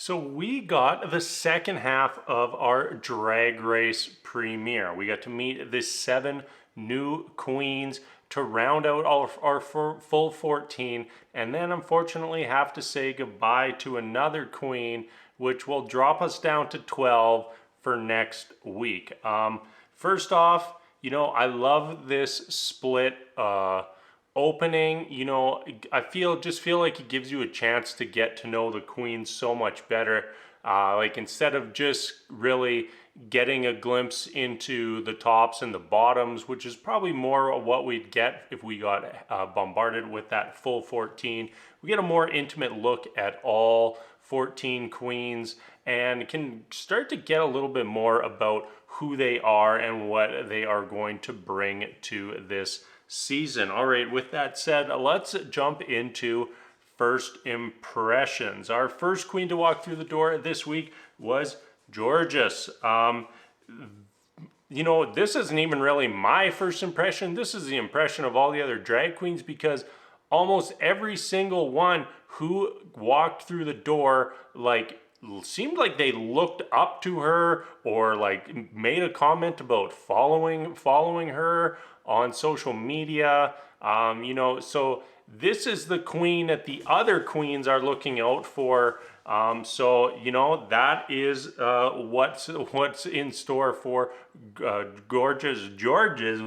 So we got the second half of our Drag Race premiere. We got to meet the 7 new queens to round out our full 14, and then unfortunately have to say goodbye to another queen, which will drop us down to 12 for next week. First off, I love this split opening. I feel like it gives you a chance to get to know the queens so much better. Like instead of just really getting a glimpse into the tops and the bottoms, which is probably more of what we'd get if we got bombarded with that full 14. We get a more intimate look at all 14 queens and can start to get a little bit more about who they are and what they are going to bring to this season. All right, with that said, let's jump into first impressions. Our first queen to walk through the door this week was Jorgeous. This isn't even really my first impression. This is the impression of all the other drag queens, because almost every single one who walked through the door seemed like they looked up to her or like made a comment about following her on social media. So this is the queen that the other queens are looking out for. That is what's in store for Gorgeous Jorgeous,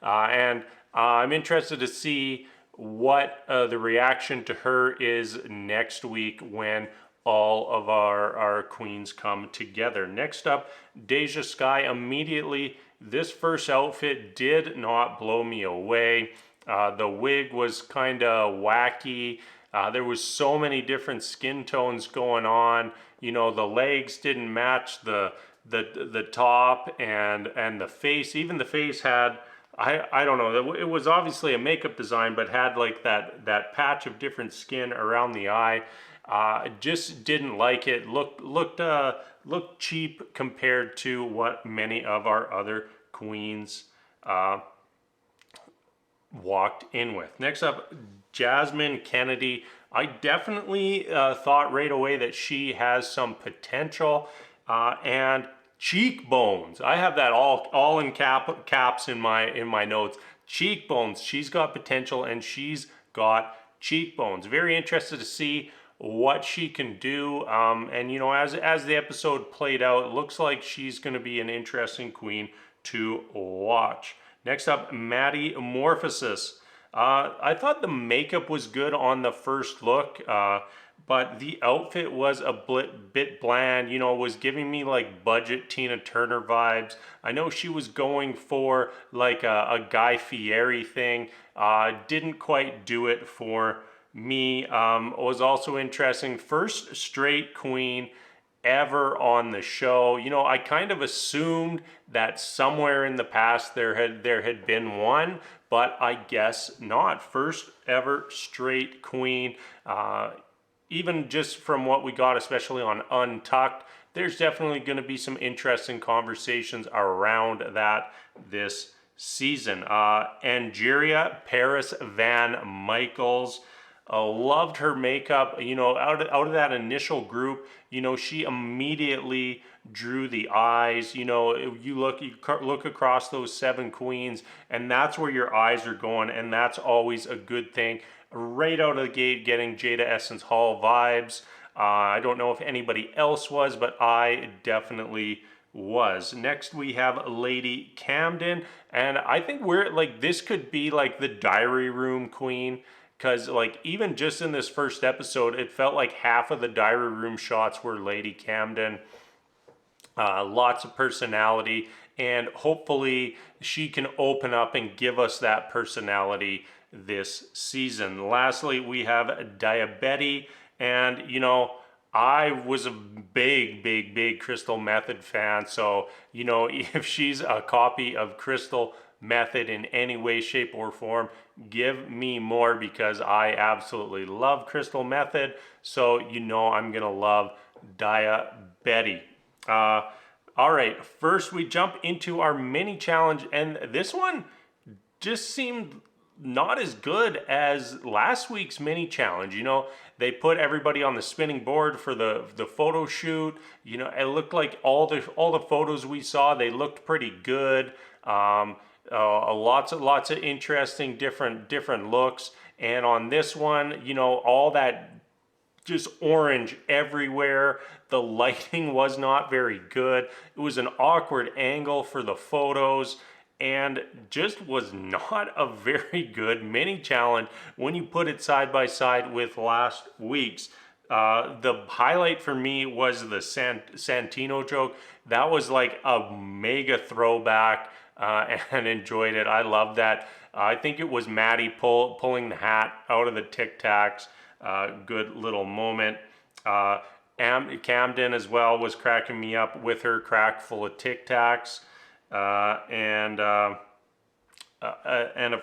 and I'm interested to see what the reaction to her is next week when all of our queens come together. Next up, Deja Sky. Immediately, this first outfit did not blow me away. The wig was kind of wacky. There was so many different skin tones going on. The legs didn't match the top and the face. Even the face had, I don't know, it was obviously a makeup design, but had like that patch of different skin around the eye. Just didn't like it. Looked cheap compared to what many of our other queens walked in with. Next up, Jasmine Kennedy. I definitely thought right away that she has some potential and cheekbones. I have that all in caps in my notes. Cheekbones. She's got potential and she's got cheekbones. Very interested to see what she can do. As the episode played out, it looks like she's going to be an interesting queen to watch. Next up, Maddy Morphosis. I thought the makeup was good on the first look, but the outfit was a bit bland. Was giving me like budget Tina Turner vibes. I know she was going for like a Guy Fieri thing. Didn't quite do it for me. Was also interesting. First straight queen ever on the show. I kind of assumed that somewhere in the past there had been one, but I guess not. First ever straight queen. Even just from what we got, especially on Untucked, there's definitely going to be some interesting conversations around that this season. Angeria Paris Van Michaels. Loved her makeup. Out of that initial group, she immediately drew the eyes. You look across those 7 queens, and that's where your eyes are going, and that's always a good thing. Right out of the gate, getting Jada Essence Hall vibes. I don't know if anybody else was, but I definitely was. Next, we have Lady Camden, and I think this could be like the diary room queen. Because even just in this first episode, it felt like half of the diary room shots were Lady Camden. Lots of personality, and hopefully she can open up and give us that personality this season. Lastly, we have Diabetes, and I was a big Crystal Method fan, so if she's a copy of Crystal Method in any way, shape, or form, give me more, because I absolutely love Crystal Method. So I'm gonna love Diabetes. All right, first we jump into our mini challenge, and this one just seemed not as good as last week's mini challenge. You know, they put everybody on the spinning board for the photo shoot. You know, it looked like all the photos we saw, they looked pretty good. Lots of interesting different looks. And on this one, you know, all that just orange everywhere. The lighting was not very good. It was an awkward angle for the photos and just was not a very good mini challenge when you put it side by side with last week's. The highlight for me was the Santino joke. That was like a mega throwback, and enjoyed it. I love that. I think it was Maddy pulling the hat out of the Tic Tacs. Good little moment. Camden as well was cracking me up with her crack full of Tic Tacs. And of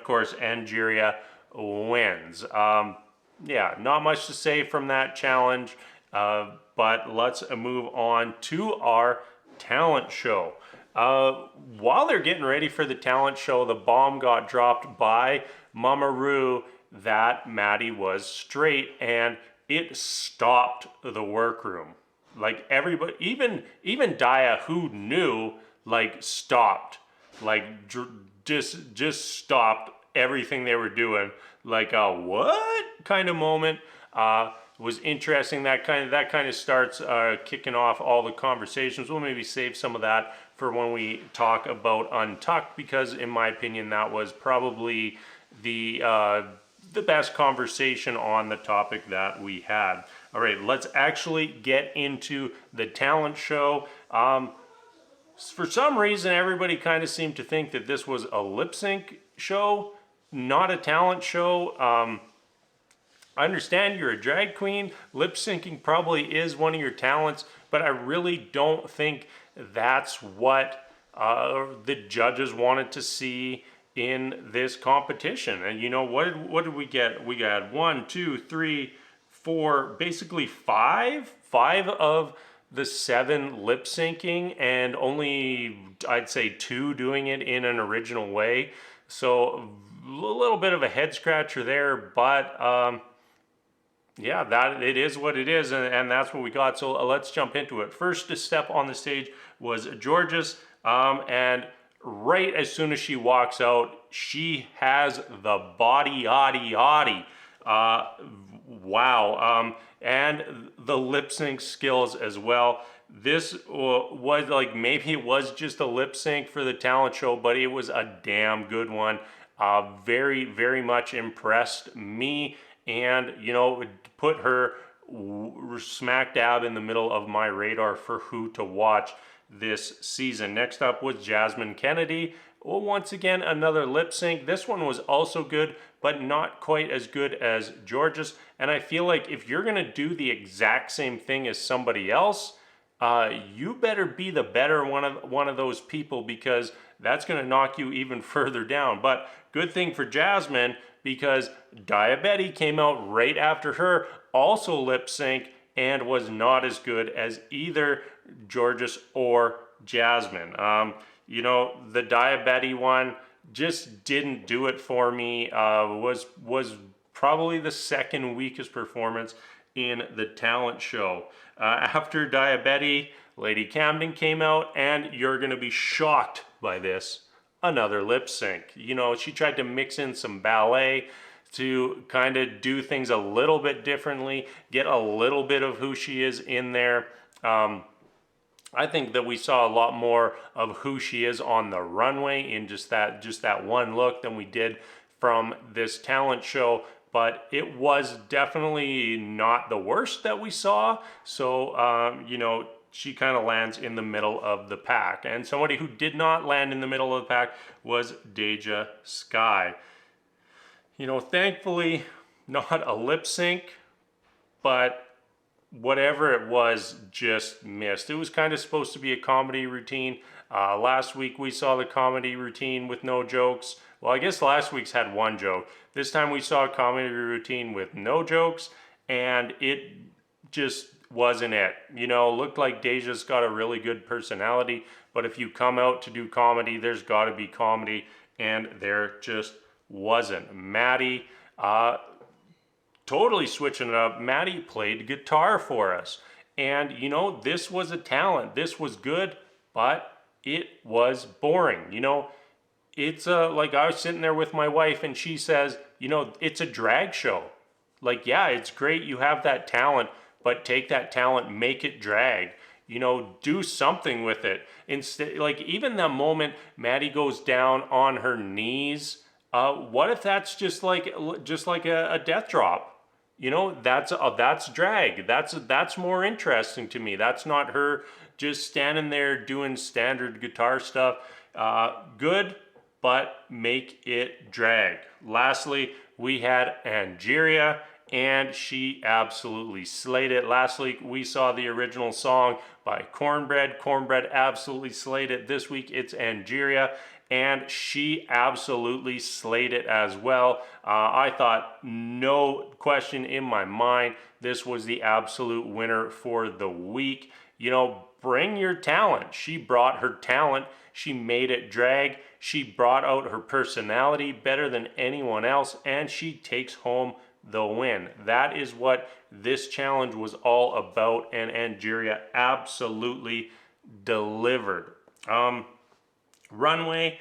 course, Angeria wins. Yeah, not much to say from that challenge, but let's move on to our talent show. While they're getting ready for the talent show, the bomb got dropped by Mama Ru that Maddy was straight, and it stopped the workroom. Like everybody, even Daya, who knew, like stopped, like just stopped everything they were doing. Like a what kind of moment. Was interesting. That kind of starts kicking off all the conversations. We'll maybe save some of that for when we talk about Untucked, because in my opinion that was probably the best conversation on the topic that we had. All right, let's actually get into the talent show. For some reason, everybody kind of seemed to think that this was a lip sync show, not a talent show. I understand you're a drag queen. Lip syncing probably is one of your talents, but I really don't think that's what the judges wanted to see in this competition. And you know, what did we get? We got 1, 2, 3, 4, basically five of the 7 lip syncing, and only I'd say 2 doing it in an original way. So a little bit of a head scratcher there, but yeah, that it is what it is, and that's what we got. So let's jump into it. First step on the stage was Jorgeous, and right as soon as she walks out, she has the body yaddy. Wow. And the lip sync skills as well. This was like, maybe it was just a lip sync for the talent show, but it was a damn good one. Very, very much impressed me, and you know, put her smack dab in the middle of my radar for who to watch this season. Next up was Jasmine Kennedy. Well, once again, another lip sync. This one was also good, but not quite as good as Jorgeous. And I feel like if you're gonna do the exact same thing as somebody else, you better be the better one of those people, because that's gonna knock you even further down. But good thing for Jasmine, because Diabetes came out right after her, also lip sync, and was not as good as either Jorgeous or Jasmine. You know, the Diabetes one just didn't do it for me. Was probably the second weakest performance in the talent show. After Diabetes, Lady Camden came out, and you're gonna be shocked by this, another lip sync. You know, she tried to mix in some ballet to kind of do things a little bit differently, get a little bit of who she is in there. I think that we saw a lot more of who she is on the runway in just that one look than we did from this talent show, but it was definitely not the worst that we saw. So, you know, she kind of lands in the middle of the pack. And somebody who did not land in the middle of the pack was Deja Skye. You know, thankfully, not a lip sync, but whatever it was, just missed. It was kind of supposed to be a comedy routine. Last week we saw the comedy routine with no jokes. Well, I guess last week's had one joke. This time we saw a comedy routine with no jokes, and it just wasn't it. You know, looked like Deja's got a really good personality, but if you come out to do comedy, there's got to be comedy, and there just wasn't. Maddy, totally switching it up. Maddy played guitar for us. And, this was a talent. This was good, but it was boring. It's like I was sitting there with my wife and she says, it's a drag show. Like, yeah, it's great you have that talent, but take that talent, make it drag. Do something with it. Instead, like even the moment Maddy goes down on her knees, what if that's just like a death drop? That's drag. That's more interesting to me. That's not her just standing there doing standard guitar stuff. Good, but make it drag. Lastly, we had Angeria, and she absolutely slayed it. Last week we saw the original song by Cornbread. Cornbread absolutely slayed it. This week it's Angeria, and she absolutely slayed it as well. I thought, no question in my mind, this was the absolute winner for the week. Bring your talent. She brought her talent. She made it drag. She brought out her personality better than anyone else, and she takes home the win. That is what this challenge was all about, and Angeria absolutely delivered. Runway,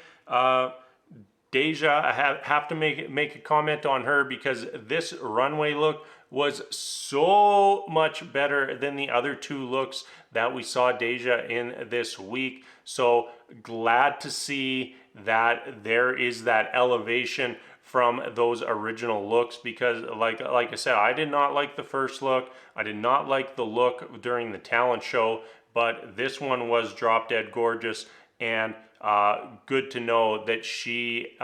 Deja, I have to make a comment on her because this runway look was so much better than the other two looks that we saw Deja in this week. So glad to see that there is that elevation from those original looks, because like I said, I did not like the first look. I did not like the look during the talent show, but this one was drop dead gorgeous, and good to know that she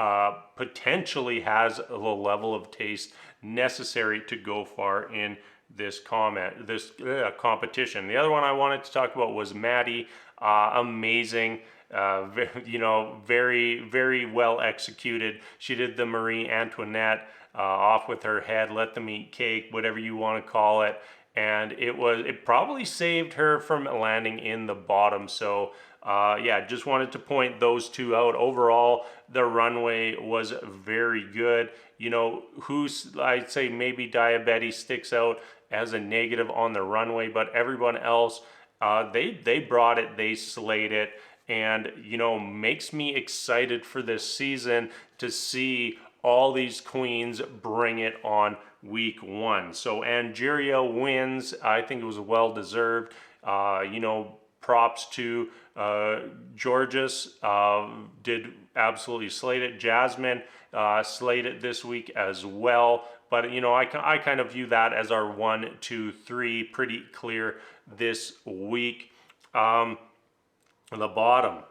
potentially has the level of taste necessary to go far in this competition. The other one I wanted to talk about was Maddy. Amazing. Very, very well executed. She did the Marie Antoinette, off with her head, let them eat cake, whatever you want to call it. And it probably saved her from landing in the bottom. So just wanted to point those two out. Overall, the runway was very good. I'd say maybe Diabetes sticks out as a negative on the runway, but everyone else, they brought it, they slayed it, and makes me excited for this season to see all these queens bring it on week one. So Angeria wins. I think it was well deserved. Props to Jorgeous, did absolutely slate it. Jasmine slayed it this week as well. But I kind of view that as our 1, 2, 3 pretty clear this week. The bottom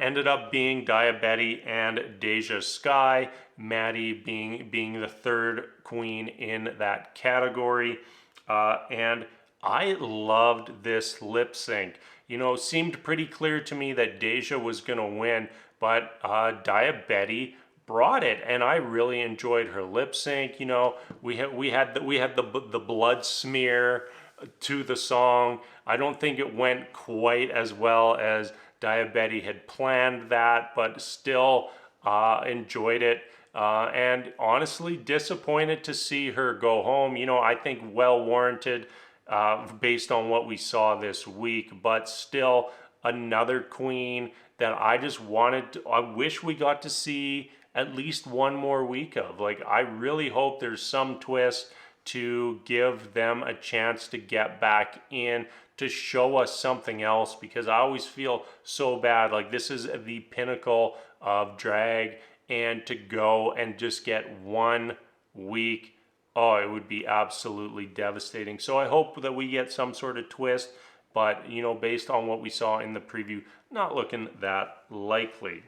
ended up being Diabetes and Deja Sky. Maddy being the third queen in that category, and I loved this lip sync. Seemed pretty clear to me that Deja was gonna win, but Diabetes brought it, and I really enjoyed her lip sync. We had the blood smear to the song. I don't think it went quite as well as Diabetes had planned that, but still enjoyed it. And honestly, disappointed to see her go home. I think well warranted based on what we saw this week, but still another queen that I wish we got to see at least one more week of. Like, I really hope there's some twist to give them a chance to get back in, to show us something else, because I always feel so bad. Like, this is the pinnacle of drag, and to go and just get 1 week, oh, it would be absolutely devastating. So I hope that we get some sort of twist, but based on what we saw in the preview, not looking that likely.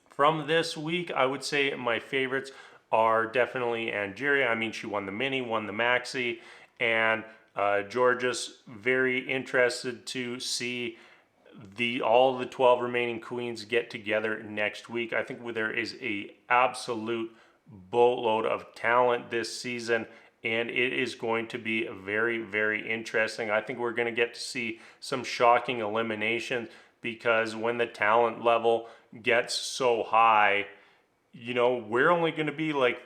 From this week, I would say my favorites are definitely Angeria. I mean, she won the mini, won the maxi, and Jorgeous. Very interested to see all the 12 remaining queens get together next week. I think there is a absolute boatload of talent this season, and it is going to be very, very interesting. I think we're going to get to see some shocking eliminations, because when the talent level gets so high, we're only going to be like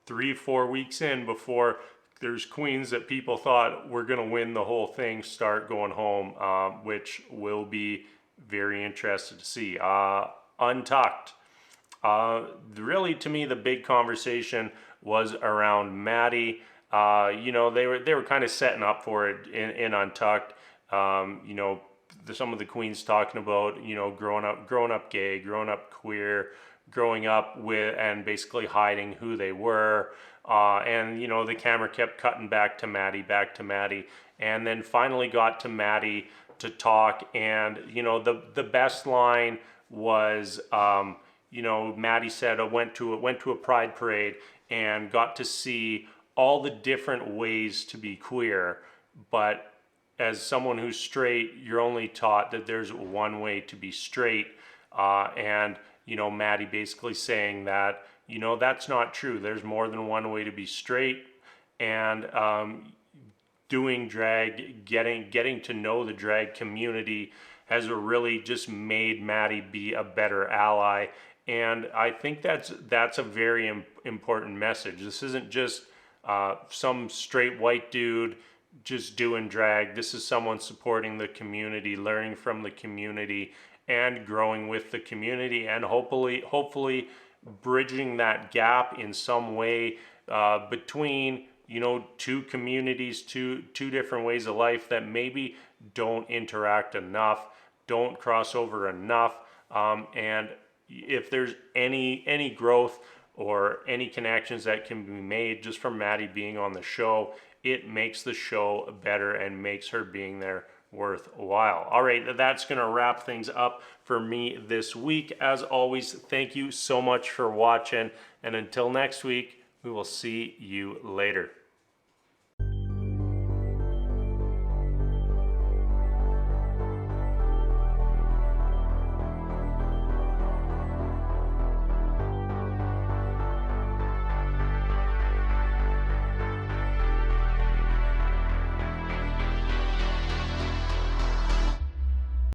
3-4 weeks in before there's queens that people thought were going to win the whole thing start going home, which will be very interested to see. Untucked. Really, to me, the big conversation was around Maddy. They were kind of setting up for it in Untucked. Some of the queens talking about growing up gay, growing up queer, growing up with and basically hiding who they were. And the camera kept cutting back to Maddy, and then finally got to Maddy to talk. And the best line was, Maddy said, I went to a pride parade and got to see all the different ways to be queer, but as someone who's straight, you're only taught that there's one way to be straight. And Maddy basically saying that that's not true. There's more than one way to be straight. And doing drag, getting to know the drag community has really just made Maddy be a better ally. And I think that's a very important message. This isn't just some straight white dude just doing drag. This is someone supporting the community, learning from the community, and growing with the community, and hopefully bridging that gap in some way between two communities, two different ways of life that maybe don't interact enough, don't cross over enough. And if there's any growth or any connections that can be made just from Maddy being on the show, it makes the show better and makes her being there worthwhile. All right, that's going to wrap things up for me this week. As always, thank you so much for watching, and until next week, we will see you later.